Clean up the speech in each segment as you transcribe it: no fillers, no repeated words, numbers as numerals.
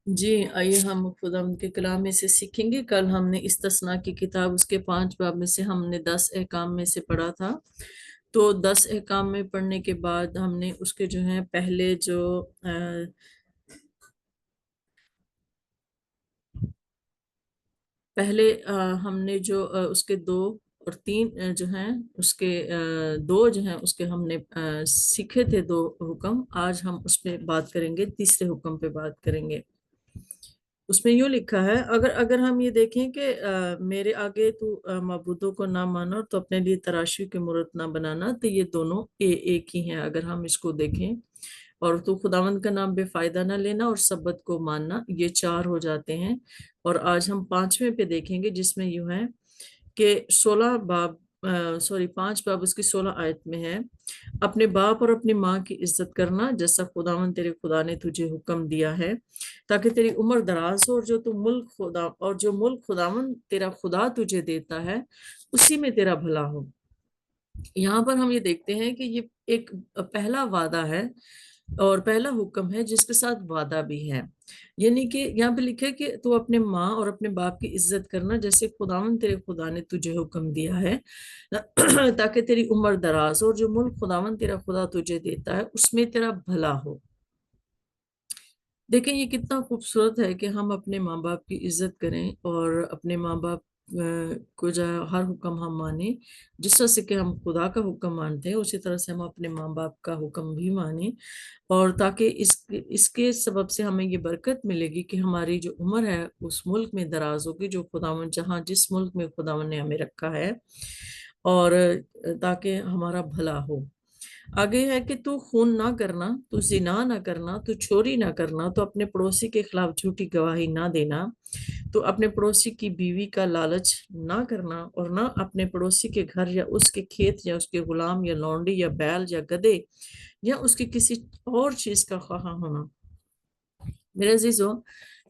جی آئیے ہم خدا کے کلام میں سے سیکھیں گے۔ کل ہم نے استثناء کی کتاب اس کے 5 باب میں سے ہم نے 10 احکام میں سے پڑھا تھا۔ تو 10 احکام میں پڑھنے کے بعد ہم نے اس کے جو ہیں پہلے ہم نے جو اس کے 2 اور 3 جو ہیں اس کے 2 جو ہیں اس کے ہم نے سیکھے تھے 2 حکم۔ آج ہم اس پہ بات کریں گے، تیسرے حکم پہ بات کریں گے۔ اس میں یوں لکھا ہے، اگر ہم یہ دیکھیں کہ میرے آگے تو معبودوں کو نہ مانا تو اپنے لیے تراشی کی مورت نہ بنانا، تو یہ دونوں ایک ہی ہیں اگر ہم اس کو دیکھیں۔ اور تو خداوند کا نام بے فائدہ نہ لینا اور سبت کو ماننا، یہ 4 ہو جاتے ہیں۔ اور آج ہم 5ویں پہ دیکھیں گے جس میں یوں ہے کہ 5 باب اس کی 16 آیت میں ہے، اپنے باپ اور اپنی ماں کی عزت کرنا جیسا خداوند تیرے خدا نے تجھے حکم دیا ہے، تاکہ تیری عمر دراز ہو، اور جو ملک خداوند تیرا خدا تجھے دیتا ہے اسی میں تیرا بھلا ہو۔ یہاں پر ہم یہ دیکھتے ہیں کہ یہ ایک پہلا وعدہ ہے اور پہلا حکم ہے جس کے ساتھ وعدہ بھی ہے، یعنی کہ یہاں پہ لکھے کہ تو اپنے ماں اور اپنے باپ کی عزت کرنا جیسے خداوند تیرے خدا نے تجھے حکم دیا ہے تاکہ تیری عمر دراز ہو، اور جو ملک خداوند تیرا خدا تجھے دیتا ہے اس میں تیرا بھلا ہو۔ دیکھیں یہ کتنا خوبصورت ہے کہ ہم اپنے ماں باپ کی عزت کریں اور اپنے ماں باپ کو جو ہر حکم ہم مانیں، جس طرح سے کہ ہم خدا کا حکم مانتے ہیں اسی طرح سے ہم اپنے ماں باپ کا حکم بھی مانیں، اور تاکہ اس کے سبب سے ہمیں یہ برکت ملے گی کہ ہماری جو عمر ہے اس ملک میں دراز ہوگی جو خداوند جس ملک میں خداوند نے ہمیں رکھا ہے، اور تاکہ ہمارا بھلا ہو۔ آگے ہے کہ تو خون نہ کرنا، تو زنا نہ کرنا، تو چوری نہ کرنا، تو اپنے پڑوسی کے خلاف جھوٹی گواہی نہ دینا، تو اپنے پڑوسی کی بیوی کا لالچ نہ کرنا، اور نہ اپنے پڑوسی کے گھر یا اس کے کھیت یا اس کے غلام یا لونڈی یا بیل یا گدھے یا اس کی کسی اور چیز کا خواہاں ہونا۔ میرے عزیزو،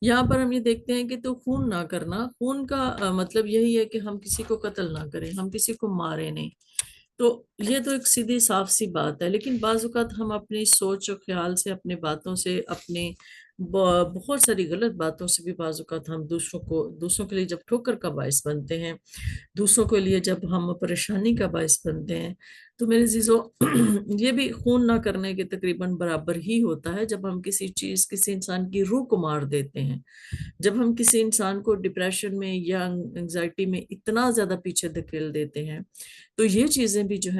یہاں پر ہم یہ دیکھتے ہیں کہ تو خون نہ کرنا، خون کا مطلب یہی ہے کہ ہم کسی کو قتل نہ کریں، ہم کسی کو مارے نہیں۔ تو یہ تو ایک سیدھی صاف سی بات ہے، لیکن بعض اوقات ہم اپنی سوچ و خیال سے، اپنی باتوں سے، اپنی بہت ساری غلط باتوں سے بھی بعض اوقات ہم دوسروں کے لیے جب ٹھوکر کا باعث بنتے ہیں، دوسروں کے لیے جب ہم پریشانی کا باعث بنتے ہیں، تو میرے عزیزو یہ بھی خون نہ کرنے کے تقریباً برابر ہی ہوتا ہے جب ہم کسی انسان کی روح کو مار دیتے ہیں، جب ہم کسی انسان کو ڈپریشن میں یا انگزائٹی میں اتنا زیادہ پیچھے دھکیل دیتے ہیں، تو یہ چیزیں بھی جو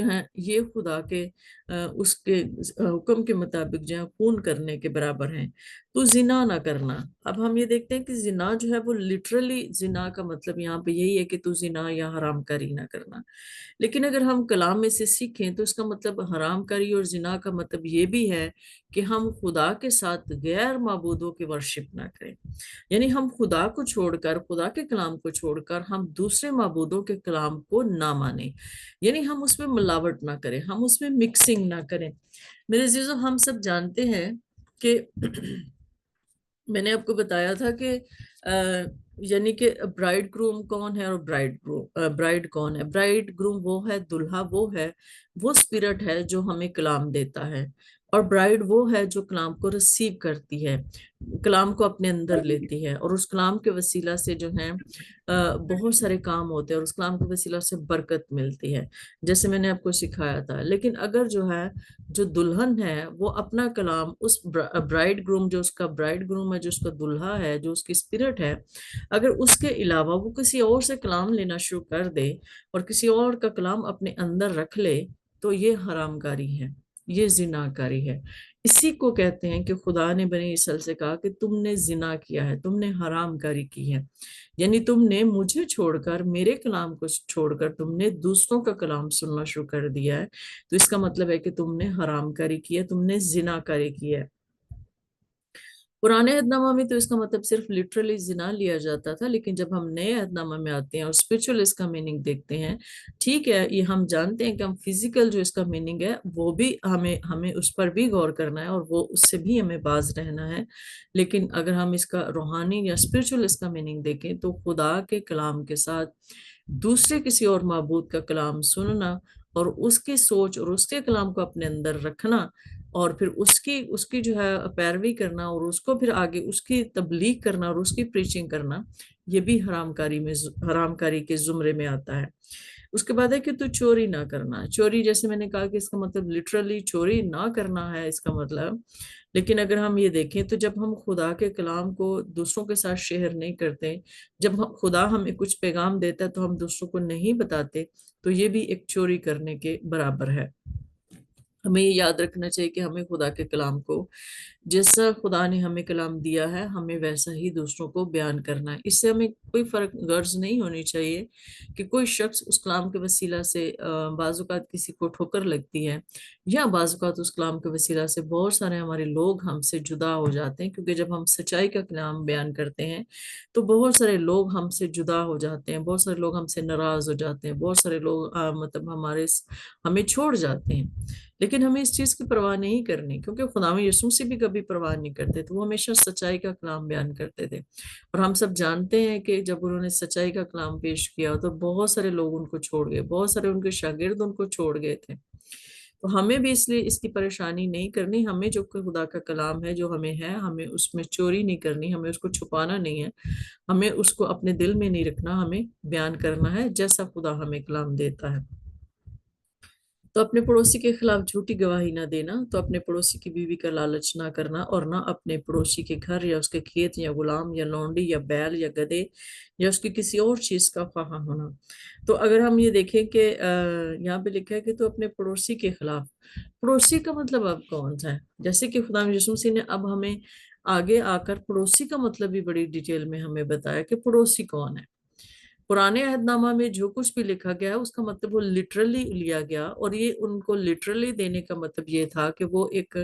ہیں یہ خدا کے اس کے حکم کے مطابق جو ہے خون کرنے کے برابر ہیں۔ تو زنا نہ کرنا، اب ہم یہ دیکھتے ہیں کہ زنا جو ہے وہ لٹرلی زنا کا مطلب یہاں پہ یہی ہے کہ تو زنا یا حرام کاری نہ کرنا، لیکن اگر ہم کلام میں سے سیکھیں تو اس کا مطلب حرام کاری اور زنا کا مطلب یہ بھی ہے کہ ہم خدا کے ساتھ غیر معبودوں کی ورشپ نہ کریں، یعنی ہم خدا کو چھوڑ کر، خدا کے کلام کو چھوڑ کر ہم دوسرے معبودوں کے کلام کو نہ مانیں، یعنی ہم اس میں ملاوٹ نہ کریں، ہم اس میں مکسنگ نہ کریں۔ میرے عزیزو، ہم سب جانتے ہیں کہ میں نے آپ کو بتایا تھا کہ یعنی کہ برائڈ گروم کون ہے اور برائڈ کون ہے۔ برائڈ گروم وہ ہے، دلہا وہ ہے، وہ اسپرٹ ہے جو ہمیں کلام دیتا ہے، اور برائڈ وہ ہے جو کلام کو ریسیو کرتی ہے، کلام کو اپنے اندر لیتی ہے، اور اس کلام کے وسیلہ سے جو ہیں بہت سارے کام ہوتے ہیں، اور اس کلام کے وسیلہ سے برکت ملتی ہے جیسے میں نے آپ کو سکھایا تھا۔ لیکن اگر جو دلہن ہے وہ اپنا کلام اس برائڈ گروم جو اس کا برائڈ گروم ہے، جو اس کا دلہا ہے، جو اس کی اسپرٹ ہے، اگر اس کے علاوہ وہ کسی اور سے کلام لینا شروع کر دے اور کسی اور کا کلام اپنے اندر رکھ لے، تو یہ حرام کاری ہے، یہ زنا کاری ہے۔ اسی کو کہتے ہیں کہ خدا نے بنی اسرائیل سے کہا کہ تم نے زنا کیا ہے، تم نے حرام کاری کی ہے، یعنی تم نے مجھے چھوڑ کر، میرے کلام کو چھوڑ کر تم نے دوسروں کا کلام سننا شروع کر دیا ہے، تو اس کا مطلب ہے کہ تم نے حرام کاری کی ہے، تم نے زنا کاری کی ہے۔ پرانے عہد نامہ میں تو اس کا مطلب صرف لٹرلی زنا لیا جاتا تھا، لیکن جب ہم نئے عہد نامہ میں آتے ہیں اور اسپرچول اس کا میننگ دیکھتے ہیں، ٹھیک ہے یہ ہم جانتے ہیں کہ ہم فزیکل جو اس کا میننگ ہے وہ بھی ہمیں اس پر بھی غور کرنا ہے اور وہ اس سے بھی ہمیں باز رہنا ہے، لیکن اگر ہم اس کا روحانی یا اسپرچول اس کا میننگ دیکھیں تو خدا کے کلام کے ساتھ دوسرے کسی اور معبود کا کلام سننا اور اس کی سوچ اور اس کے کلام کو اپنے اندر رکھنا، اور پھر اس کی جو ہے پیروی کرنا اور اس کو پھر آگے اس کی تبلیغ کرنا اور اس کی پریچنگ کرنا، یہ بھی حرام کاری کے زمرے میں آتا ہے۔ اس کے بعد ہے کہ تو چوری نہ کرنا۔ چوری جیسے میں نے کہا کہ اس کا مطلب لٹرلی چوری نہ کرنا ہے اس کا مطلب، لیکن اگر ہم یہ دیکھیں تو جب ہم خدا کے کلام کو دوسروں کے ساتھ شیئر نہیں کرتے، جب خدا ہمیں کچھ پیغام دیتا ہے تو ہم دوسروں کو نہیں بتاتے، تو یہ بھی ایک چوری کرنے کے برابر ہے۔ ہمیں یہ یاد رکھنا چاہیے کہ ہمیں خدا کے کلام کو، جیسا خدا نے ہمیں کلام دیا ہے، ہمیں ویسا ہی دوسروں کو بیان کرنا ہے۔ اس سے ہمیں کوئی فرق غرض نہیں ہونی چاہیے کہ کوئی شخص اس کلام کے وسیلہ سے بعض اوقات کسی کو ٹھوکر لگتی ہے، یا بعض اوقات اس کلام کے وسیلہ سے بہت سارے ہمارے لوگ ہم سے جدا ہو جاتے ہیں، کیونکہ جب ہم سچائی کا کلام بیان کرتے ہیں تو بہت سارے لوگ ہم سے جدا ہو جاتے ہیں، بہت سارے لوگ ہم سے ناراض ہو جاتے ہیں، بہت سارے لوگ مطلب ہمیں چھوڑ جاتے ہیں۔ لیکن ہمیں اس چیز کی پرواہ نہیں کرنی، کیونکہ خدا یسوع سے بھی کبھی پرواہ نہیں کرتے تھے، وہ ہمیشہ سچائی کا کلام بیان کرتے تھے۔ اور ہم سب جانتے ہیں کہ جب انہوں نے سچائی کا کلام پیش کیا تو بہت سارے لوگ ان کو چھوڑ گئے، بہت سارے ان کے شاگرد ان کو چھوڑ گئے تھے۔ تو ہمیں بھی اس لیے اس کی پریشانی نہیں کرنی، ہمیں جو خدا کا کلام ہے جو ہمیں ہے، ہمیں اس میں چوری نہیں کرنی، ہمیں اس کو چھپانا نہیں ہے، ہمیں اس کو اپنے دل میں نہیں رکھنا، ہمیں بیان کرنا ہے جیسا خدا ہمیں کلام دیتا ہے۔ تو اپنے پڑوسی کے خلاف جھوٹی گواہی نہ دینا، تو اپنے پڑوسی کی بیوی کا لالچ نہ کرنا، اور نہ اپنے پڑوسی کے گھر یا اس کے کھیت یا غلام یا لونڈی یا بیل یا گدھے یا اس کی کسی اور چیز کا خواہاں ہونا۔ تو اگر ہم یہ دیکھیں کہ یہاں پہ لکھا ہے کہ تو اپنے پڑوسی کے خلاف، پڑوسی کا مطلب اب کون سا ہے؟ جیسے کہ خدا یسوع مسیح نے اب ہمیں آگے آ کر پڑوسی کا مطلب بھی بڑی ڈیٹیل میں ہمیں بتایا کہ پڑوسی کون ہے۔ پرانے عہد نامہ میں جو کچھ بھی لکھا گیا اس کا مطلب وہ لٹرلی لیا گیا، اور یہ ان کو لٹرلی دینے کا مطلب یہ تھا کہ وہ ایک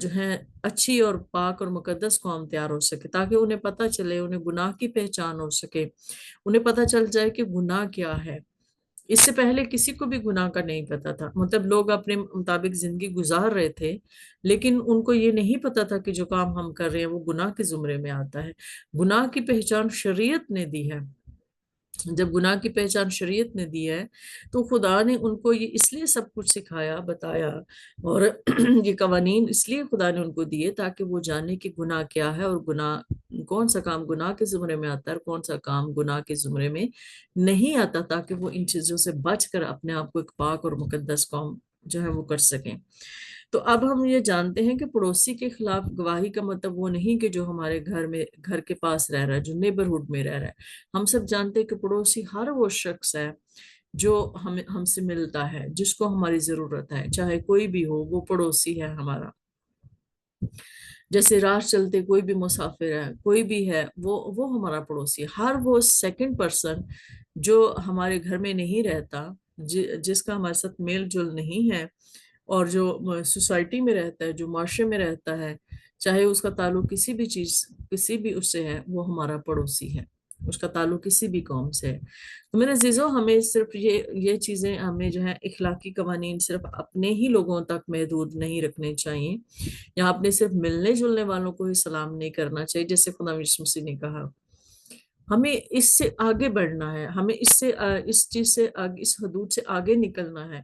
جو ہے اچھی اور پاک اور مقدس قوم تیار ہو سکے، تاکہ انہیں پتہ چلے، انہیں گناہ کی پہچان ہو سکے، انہیں پتہ چل جائے کہ گناہ کیا ہے۔ اس سے پہلے کسی کو بھی گناہ کا نہیں پتا تھا، مطلب لوگ اپنے مطابق زندگی گزار رہے تھے، لیکن ان کو یہ نہیں پتا تھا کہ جو کام ہم کر رہے ہیں وہ گناہ کے زمرے میں آتا ہے۔ گناہ کی پہچان شریعت نے دی ہے۔ جب گناہ کی پہچان شریعت نے دی ہے تو خدا نے ان کو یہ اس لیے سب کچھ سکھایا، بتایا، اور یہ قوانین اس لیے خدا نے ان کو دیے تاکہ وہ جانے کہ گناہ کیا ہے، اور گناہ کون سا کام گناہ کے زمرے میں آتا ہے اور کون سا کام گناہ کے زمرے میں نہیں آتا، تاکہ وہ ان چیزوں سے بچ کر اپنے آپ کو ایک پاک اور مقدس قوم جو ہے وہ کر سکیں۔ تو اب ہم یہ جانتے ہیں کہ پڑوسی کے خلاف گواہی کا مطلب وہ نہیں کہ جو ہمارے گھر کے پاس رہ رہا ہے، جو نیبرہڈ میں رہ رہا ہے۔ ہم سب جانتے ہیں کہ پڑوسی ہر وہ شخص ہے جو ہم سے ملتا ہے، جس کو ہماری ضرورت ہے، چاہے کوئی بھی ہو وہ پڑوسی ہے ہمارا۔ جیسے راہ چلتے کوئی بھی مسافر ہے، کوئی بھی ہے، وہ ہمارا پڑوسی ہے۔ ہر وہ سیکنڈ پرسن جو ہمارے گھر میں نہیں رہتا، جس کا ہمارے ساتھ میل جول نہیں ہے، اور جو سوسائٹی میں رہتا ہے، جو معاشرے میں رہتا ہے، چاہے اس کا تعلق کسی بھی اس سے ہے، وہ ہمارا پڑوسی ہے، اس کا تعلق کسی بھی قوم سے ہے۔ تو میرے عزیزو، ہمیں صرف یہ چیزیں ہمیں جو ہے اخلاقی قوانین صرف اپنے ہی لوگوں تک محدود نہیں رکھنے چاہیے، یا اپنے صرف ملنے جلنے والوں کو ہی سلام نہیں کرنا چاہیے، جیسے خدا یسوع مسیح نے کہا۔ ہمیں اس سے آگے بڑھنا ہے، ہمیں اس چیز سے اس حدود سے آگے نکلنا ہے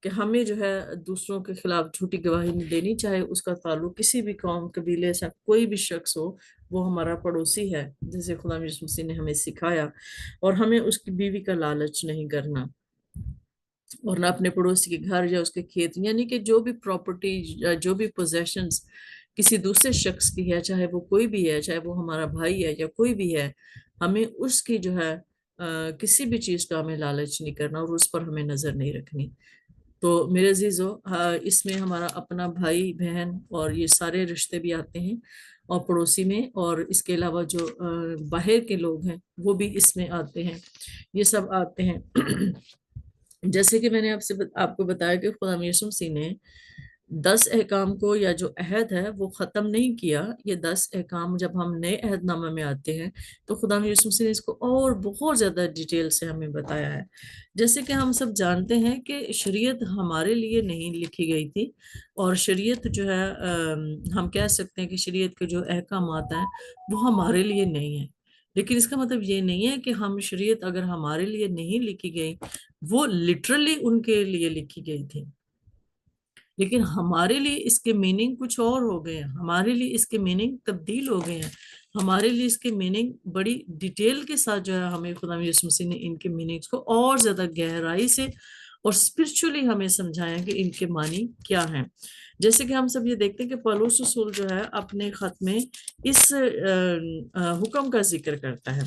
کہ ہمیں جو ہے دوسروں کے خلاف جھوٹی گواہی نہیں دینی، چاہے اس کا تعلق کسی بھی قوم قبیلے سے کوئی بھی شخص ہو، وہ ہمارا پڑوسی ہے، جیسے خدا یسوع مسیح نے ہمیں سکھایا۔ اور ہمیں اس کی بیوی کا لالچ نہیں کرنا، اور نہ اپنے پڑوسی کے گھر یا اس کے کھیت، یعنی کہ جو بھی پراپرٹی یا جو بھی پوزیشنز کسی دوسرے شخص کی ہے، چاہے وہ کوئی بھی ہے، چاہے وہ ہمارا بھائی ہے یا کوئی بھی ہے، ہمیں اس کی جو ہے کسی بھی چیز کا ہمیں لالچ نہیں کرنا، اور اس پر ہمیں نظر نہیں رکھنی۔ تو میرے عزیزو، اس میں ہمارا اپنا بھائی بہن اور یہ سارے رشتے بھی آتے ہیں، اور پڑوسی میں، اور اس کے علاوہ جو باہر کے لوگ ہیں وہ بھی اس میں آتے ہیں، یہ سب آتے ہیں۔ جیسے کہ میں نے آپ کو بتایا کہ خدا یسوع مسیح نے 10 احکام کو، یا جو عہد ہے وہ ختم نہیں کیا۔ یہ 10 احکام جب ہم نئے عہد نامہ میں آتے ہیں تو خدا یسوع مسیح نے اس کو اور بہت زیادہ ڈیٹیل سے ہمیں بتایا ہے۔ جیسے کہ ہم سب جانتے ہیں کہ شریعت ہمارے لیے نہیں لکھی گئی تھی، اور شریعت جو ہے ہم کہہ سکتے ہیں کہ شریعت کے جو احکامات ہیں وہ ہمارے لیے نہیں ہیں، لیکن اس کا مطلب یہ نہیں ہے کہ ہم شریعت اگر ہمارے لیے نہیں لکھی گئی، وہ لٹرلی ان کے لیے لکھی گئی تھی، لیکن ہمارے لیے اس کے میننگ کچھ اور ہو گئے ہیں، ہمارے لیے اس کے میننگ تبدیل ہو گئے ہیں، ہمارے لیے اس کے میننگ بڑی ڈیٹیل کے ساتھ جو ہے ہمیں خدا یسوع مسیح نے ان کے میننگز کو اور زیادہ گہرائی سے اور اسپرچولی ہمیں سمجھایا کہ ان کے معنی کیا ہیں۔ جیسے کہ ہم سب یہ دیکھتے ہیں کہ پولس رسول جو ہے اپنے خط میں اس حکم کا ذکر کرتا ہے،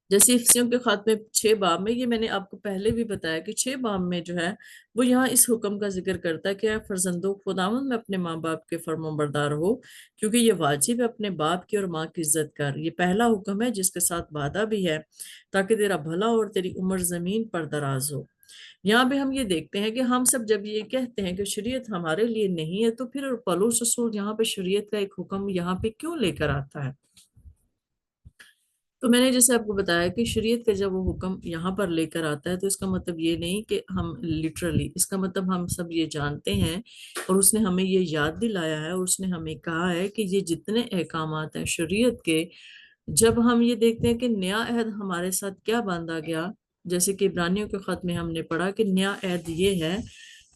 جیسے افسیوں کے خط میں 6 باب میں، یہ میں نے آپ کو پہلے بھی بتایا کہ 6 باب میں جو ہے وہ یہاں اس حکم کا ذکر کرتا ہے کہ اے فرزندو خداوند میں اپنے ماں باپ کے فرمان بردار ہو، کیونکہ یہ واجب ہے اپنے باپ کی اور ماں کی عزت کر۔ یہ پہلا حکم ہے جس کے ساتھ وعدہ بھی ہے تاکہ تیرا بھلا اور تیری عمر زمین پر دراز ہو۔ یہاں پہ ہم یہ دیکھتے ہیں کہ ہم سب جب یہ کہتے ہیں کہ شریعت ہمارے لیے نہیں ہے، تو پھر پولس رسول یہاں پہ شریعت کا ایک حکم یہاں پہ کیوں لے کر آتا ہے؟ تو میں نے جیسے آپ کو بتایا کہ شریعت کا جب وہ حکم یہاں پر لے کر آتا ہے تو اس کا مطلب یہ نہیں کہ ہم لٹرلی، اس کا مطلب ہم سب یہ جانتے ہیں اور اس نے ہمیں یہ یاد دلایا ہے اور اس نے ہمیں کہا ہے کہ یہ جتنے احکامات ہیں شریعت کے، جب ہم یہ دیکھتے ہیں کہ نیا عہد ہمارے ساتھ کیا باندھا گیا، جیسے کہ عبرانیوں کے خط میں ہم نے پڑھا کہ نیا عہد یہ ہے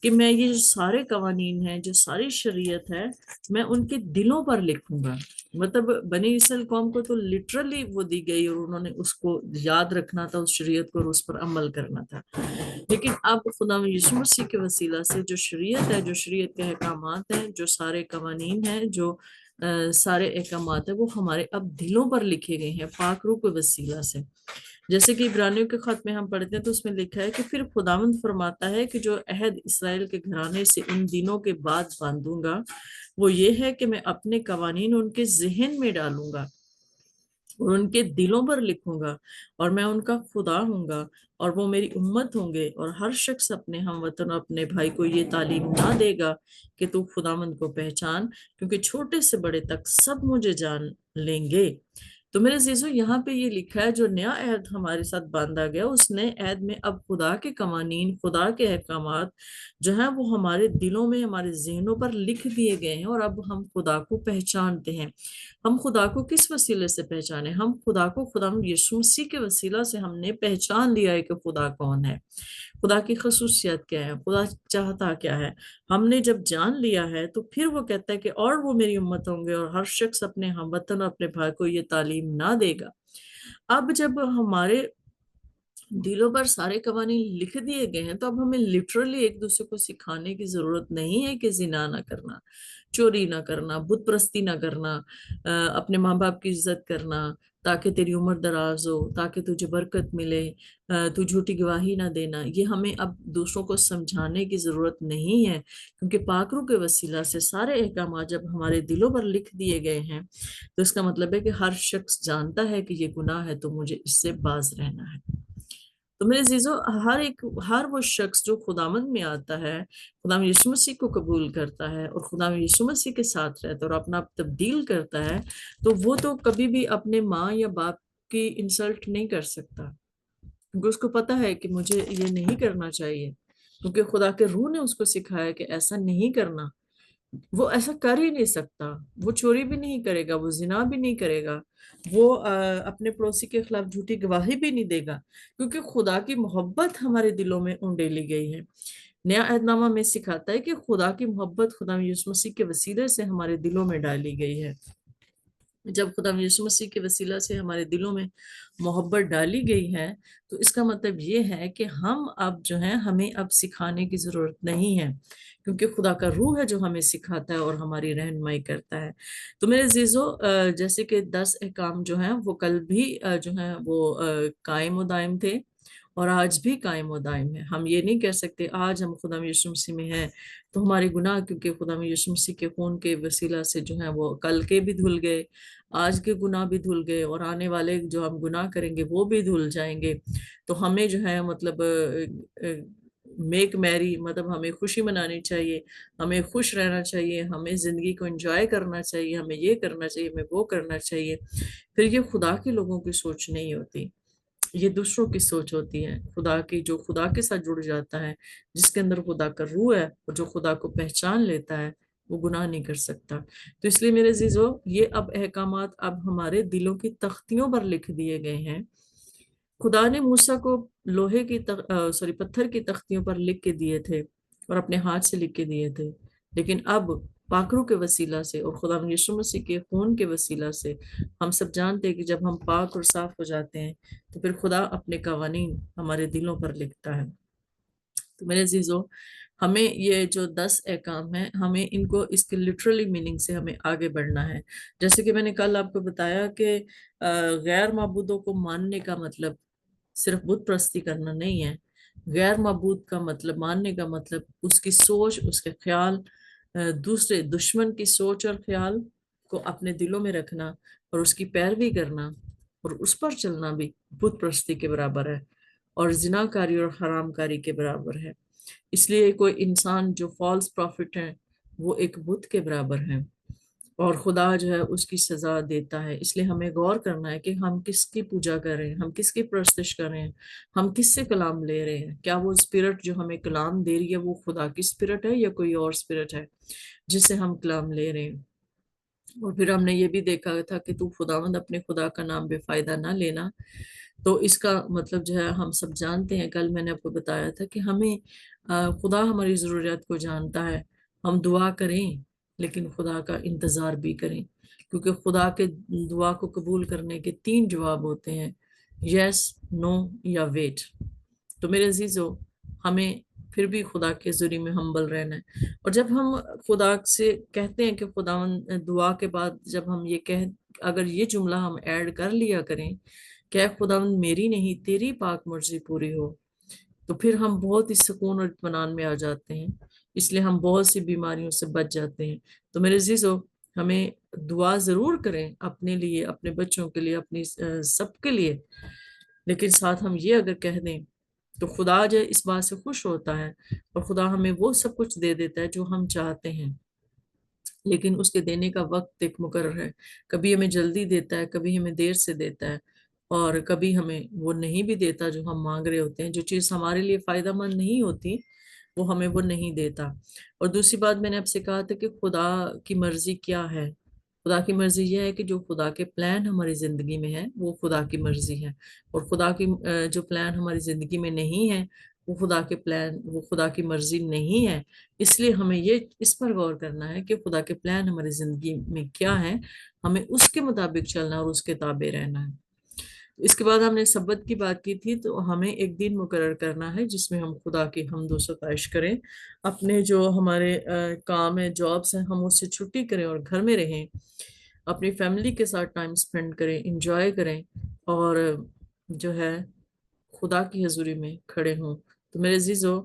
کہ میں یہ جو سارے قوانین ہیں، جو ساری شریعت ہے، میں ان کے دلوں پر لکھوں گا۔ مطلب بنی اسرائیل قوم کو تو لٹرلی وہ دی گئی اور انہوں نے اس کو یاد رکھنا تھا، اس شریعت کو، اور اس پر عمل کرنا تھا۔ لیکن اب خدا یسوع مسیح کے وسیلہ سے جو شریعت ہے، جو شریعت کے احکامات ہیں، جو سارے قوانین ہیں، جو سارے احکامات ہیں، وہ ہمارے اب دلوں پر لکھے گئے ہیں پاک روح کے وسیلہ سے۔ جیسے کہ عبرانیوں کے خط میں ہم پڑھتے ہیں تو اس میں لکھا ہے کہ پھر خداوند فرماتا ہے کہ جو عہد اسرائیل کے گھرانے سے ان دنوں کے بعد باندھوں گا وہ یہ ہے کہ میں اپنے قوانین ان کے ذہن میں ڈالوں گا اور ان کے دلوں پر لکھوں گا، اور میں ان کا خدا ہوں گا اور وہ میری امت ہوں گے۔ اور ہر شخص اپنے ہم وطن اور اپنے بھائی کو یہ تعلیم نہ دے گا کہ تو خداوند کو پہچان، کیونکہ چھوٹے سے بڑے تک سب مجھے جان لیں گے۔ تو میرے عزیزو، یہاں پہ یہ لکھا ہے جو نیا عہد ہمارے ساتھ باندھا گیا، اس نئے عہد میں اب خدا کے قوانین، خدا کے احکامات جو ہیں وہ ہمارے دلوں میں، ہمارے ذہنوں پر لکھ دیے گئے ہیں، اور اب ہم خدا کو پہچانتے ہیں۔ ہم خدا کو کس وسیلے سے پہچانے؟ ہم خدا کو خدا یسوع مسیح کے وسیلہ سے ہم نے پہچان لیا ہے کہ خدا کون ہے، خدا کی خصوصیت کیا ہے، خدا چاہتا کیا ہے۔ ہم نے جب جان لیا ہے تو پھر وہ کہتا ہے کہ اور وہ میری امت ہوں گے، اور ہر شخص اپنے ہم وطن اور اپنے بھائی کو یہ تعلیم نہ دے گا۔ اب جب ہمارے دلوں پر سارے قوانین لکھ دیے گئے ہیں تو اب ہمیں لٹرلی ایک دوسرے کو سکھانے کی ضرورت نہیں ہے کہ زنا نہ کرنا، چوری نہ کرنا، بت پرستی نہ کرنا، اپنے ماں باپ کی عزت کرنا تاکہ تیری عمر دراز ہو، تاکہ تجھے برکت ملے، تو جھوٹی گواہی نہ دینا۔ یہ ہمیں اب دوسروں کو سمجھانے کی ضرورت نہیں ہے، کیونکہ پاک روح کے وسیلہ سے سارے احکامات جب ہمارے دلوں پر لکھ دیے گئے ہیں تو اس کا مطلب ہے کہ ہر شخص جانتا ہے کہ یہ گناہ ہے تو مجھے اس سے باز رہنا ہے۔ تو میرے عزیزو، ہر وہ شخص جو خداوند میں آتا ہے، خدا یسوع مسیح کو قبول کرتا ہے اور خدا یسوع مسیح کے ساتھ رہتا ہے اور اپنا آپ تبدیل کرتا ہے، تو وہ تو کبھی بھی اپنے ماں یا باپ کی انسلٹ نہیں کر سکتا، کیونکہ اس کو پتا ہے کہ مجھے یہ نہیں کرنا چاہیے، کیونکہ خدا کے روح نے اس کو سکھایا کہ ایسا نہیں کرنا۔ وہ ایسا کر ہی نہیں سکتا، وہ چوری بھی نہیں کرے گا، وہ زنا بھی نہیں کرے گا، وہ اپنے پڑوسی کے خلاف جھوٹی گواہی بھی نہیں دے گا، کیونکہ خدا کی محبت ہمارے دلوں میں انڈیلی گئی ہے۔ نیا عہد نامہ میں سکھاتا ہے کہ خدا کی محبت خدا یسوع مسیح کے وسیلے سے ہمارے دلوں میں ڈالی گئی ہے۔ جب خدا یسوع مسیح کے وسیلہ سے ہمارے دلوں میں محبت ڈالی گئی ہے تو اس کا مطلب یہ ہے کہ ہم اب جو ہیں، ہمیں اب سکھانے کی ضرورت نہیں ہے، کیونکہ خدا کا روح ہے جو ہمیں سکھاتا ہے اور ہماری رہنمائی کرتا ہے۔ تو میرے عزیزو، جیسے کہ 10 احکام جو ہیں وہ کل بھی جو ہیں وہ قائم و دائم تھے اور آج بھی قائم و دائم ہے۔ ہم یہ نہیں کہہ سکتے آج ہم خدا یسوع مسیح میں ہیں تو ہمارے گناہ، کیونکہ خدا یسوع مسیح کے خون کے وسیلہ سے جو ہیں وہ کل کے بھی دھل گئے، آج کے گناہ بھی دھل گئے، اور آنے والے جو ہم گناہ کریں گے وہ بھی دھل جائیں گے۔ تو ہمیں جو ہے مطلب میک میری، مطلب ہمیں خوشی منانی چاہیے، ہمیں خوش رہنا چاہیے، ہمیں زندگی کو انجوائے کرنا چاہیے، ہمیں یہ کرنا چاہیے، ہمیں وہ کرنا چاہیے۔ پھر یہ خدا کے لوگوں کی سوچ نہیں ہوتی، یہ دوسروں کی سوچ ہوتی ہے۔ خدا کی، جو خدا کے ساتھ جڑ جاتا ہے، جس کے اندر خدا کا روح ہے اور جو خدا کو پہچان لیتا ہے، وہ گناہ نہیں کر سکتا۔ تو اس لیے میرے عزیزو، یہ اب احکامات اب ہمارے دلوں کی تختیوں پر لکھ دیے گئے ہیں۔ خدا نے موسیٰ کو لوہے کی پتھر کی تختیوں پر لکھ کے دیے تھے، اور اپنے ہاتھ سے لکھ کے دیے تھے، لیکن اب پاکرو کے وسیلہ سے اور خدا یسوع مسیح کے خون کے وسیلہ سے ہم سب جانتے ہیں کہ جب ہم پاک اور صاف ہو جاتے ہیں تو پھر خدا اپنے قوانین ہمارے دلوں پر لکھتا ہے۔ تو میرے عزیزو، ہمیں یہ جو 10 احکام ہیں، ہمیں ان کو اس کے لٹرلی میننگ سے ہمیں آگے بڑھنا ہے۔ جیسے کہ میں نے کل آپ کو بتایا کہ غیر معبودوں کو ماننے کا مطلب صرف بت پرستی کرنا نہیں ہے۔ غیر معبود کا مطلب، ماننے کا مطلب اس کی سوچ، اس کے خیال، دوسرے دشمن کی سوچ اور خیال کو اپنے دلوں میں رکھنا اور اس کی پیروی کرنا اور اس پر چلنا بھی بت پرستی کے برابر ہے اور زناکاری اور حرام کاری کے برابر ہے۔ اس لیے کوئی انسان جو فالس پروفٹ ہے وہ ایک بت کے برابر ہے اور خدا جو ہے اس کی سزا دیتا ہے۔ اس لیے ہمیں غور کرنا ہے کہ ہم کس کی پوجا کر رہے ہیں، ہم کس کی پرستش کر رہے ہیں، ہم کس سے کلام لے رہے ہیں۔ کیا وہ اسپرٹ جو ہمیں کلام دے رہی ہے وہ خدا کی اسپرٹ ہے یا کوئی اور اسپرٹ ہے جس سے ہم کلام لے رہے ہیں؟ اور پھر ہم نے یہ بھی دیکھا تھا کہ تو خداوند اپنے خدا کا نام بے فائدہ نہ لینا۔ تو اس کا مطلب جو ہے ہم سب جانتے ہیں، کل میں نے آپ کو بتایا تھا کہ ہمیں خدا ہماری ضروریات کو جانتا ہے، ہم دعا کریں لیکن خدا کا انتظار بھی کریں، کیونکہ خدا کے دعا کو قبول کرنے کے 3 جواب ہوتے ہیں، یس، نو یا ویٹ۔ تو میرے عزیزو، ہمیں پھر بھی خدا کے ذریعے میں ہمبل رہنا ہے۔ اور جب ہم خدا سے کہتے ہیں کہ خداوند، دعا کے بعد جب ہم اگر یہ جملہ ہم ایڈ کر لیا کریں کہ اے خداوند میری نہیں تیری پاک مرضی پوری ہو، تو پھر ہم بہت ہی سکون اور اطمینان میں آ جاتے ہیں، اس لیے ہم بہت سی بیماریوں سے بچ جاتے ہیں۔ تو میرے عزیزو، ہمیں دعا ضرور کریں اپنے لیے، اپنے بچوں کے لیے، اپنی سب کے لیے، لیکن ساتھ ہم یہ اگر کہہ دیں تو خدا جو اس بات سے خوش ہوتا ہے اور خدا ہمیں وہ سب کچھ دے دیتا ہے جو ہم چاہتے ہیں، لیکن اس کے دینے کا وقت ایک مقرر ہے۔ کبھی ہمیں جلدی دیتا ہے، کبھی ہمیں دیر سے دیتا ہے، اور کبھی ہمیں وہ نہیں بھی دیتا جو ہم مانگ رہے ہوتے ہیں۔ جو چیز ہمارے لیے فائدہ مند نہیں ہوتی وہ ہمیں وہ نہیں دیتا۔ اور دوسری بات میں نے آپ سے کہا تھا کہ خدا کی مرضی کیا ہے۔ خدا کی مرضی یہ ہے کہ جو خدا کے پلان ہماری زندگی میں ہے وہ خدا کی مرضی ہے، اور خدا کی جو پلان ہماری زندگی میں نہیں ہے وہ خدا کے پلان، وہ خدا کی مرضی نہیں ہے۔ اس لیے ہمیں یہ اس پر غور کرنا ہے کہ خدا کے پلان ہماری زندگی میں کیا ہے، ہمیں اس کے مطابق چلنا اور اس کے تابع رہنا ہے۔ اس کے بعد ہم نے سبت کی بات کی تھی، تو ہمیں ایک دن مقرر کرنا ہے جس میں ہم خدا کی حمد و ستائش کریں، اپنے جو ہمارے کام ہیں، جابس ہیں، ہم اس سے چھٹی کریں اور گھر میں رہیں، اپنی فیملی کے ساتھ ٹائم سپینڈ کریں، انجوائے کریں، اور جو ہے خدا کی حضوری میں کھڑے ہوں۔ تو میرے عزیزو،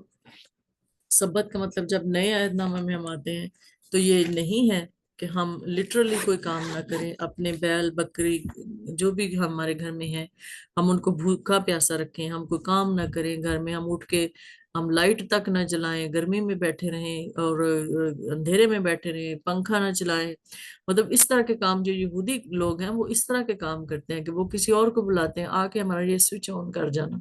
سبت کا مطلب جب نئے عہد نامہ میں ہم آتے ہیں تو یہ نہیں ہے کہ ہم لٹرلی کوئی کام نہ کریں، اپنے بیل بکری جو بھی ہمارے گھر میں ہے ہم ان کو بھوکا پیاسا رکھیں، ہم کوئی کام نہ کریں گھر میں، ہم اٹھ کے ہم لائٹ تک نہ جلائیں، گرمی میں بیٹھے رہیں اور اندھیرے میں بیٹھے رہیں، پنکھا نہ چلائیں۔ مطلب اس طرح کے کام جو یہودی لوگ ہیں وہ اس طرح کے کام کرتے ہیں کہ وہ کسی اور کو بلاتے ہیں، آ کے ہمارا یہ سوئچ آن کر جانا،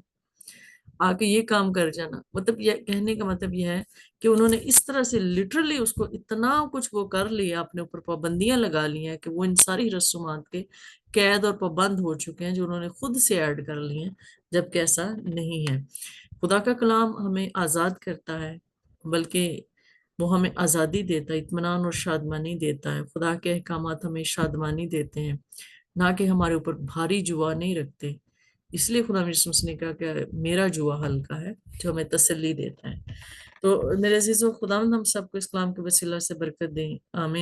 آ کے یہ کام کر جانا۔ مطلب یہ کہنے کا مطلب یہ ہے کہ انہوں نے اس طرح سے لٹرلی اس کو اتنا کچھ وہ کر لیا، اپنے اوپر پابندیاں لگا لی ہیں کہ وہ ان ساری رسومات کے قید اور پابند ہو چکے ہیں جو انہوں نے خود سے ایڈ کر لی ہیں، جبکہ ایسا نہیں ہے۔ خدا کا کلام ہمیں آزاد کرتا ہے، بلکہ وہ ہمیں آزادی دیتا ہے، اطمینان اور شادمانی دیتا ہے۔ خدا کے احکامات ہمیں شادمانی دیتے ہیں، نہ کہ ہمارے اوپر بھاری جوا نہیں رکھتے۔ اس لیے خدا یسوع نے کہا کہ میرا جوا ہلکا ہے، جو ہمیں تسلی دیتا ہے۔ تو میرے عزیزو، خداوند ہم سب کو اس کلام کے وسیلہ سے برکت دیں، آمین۔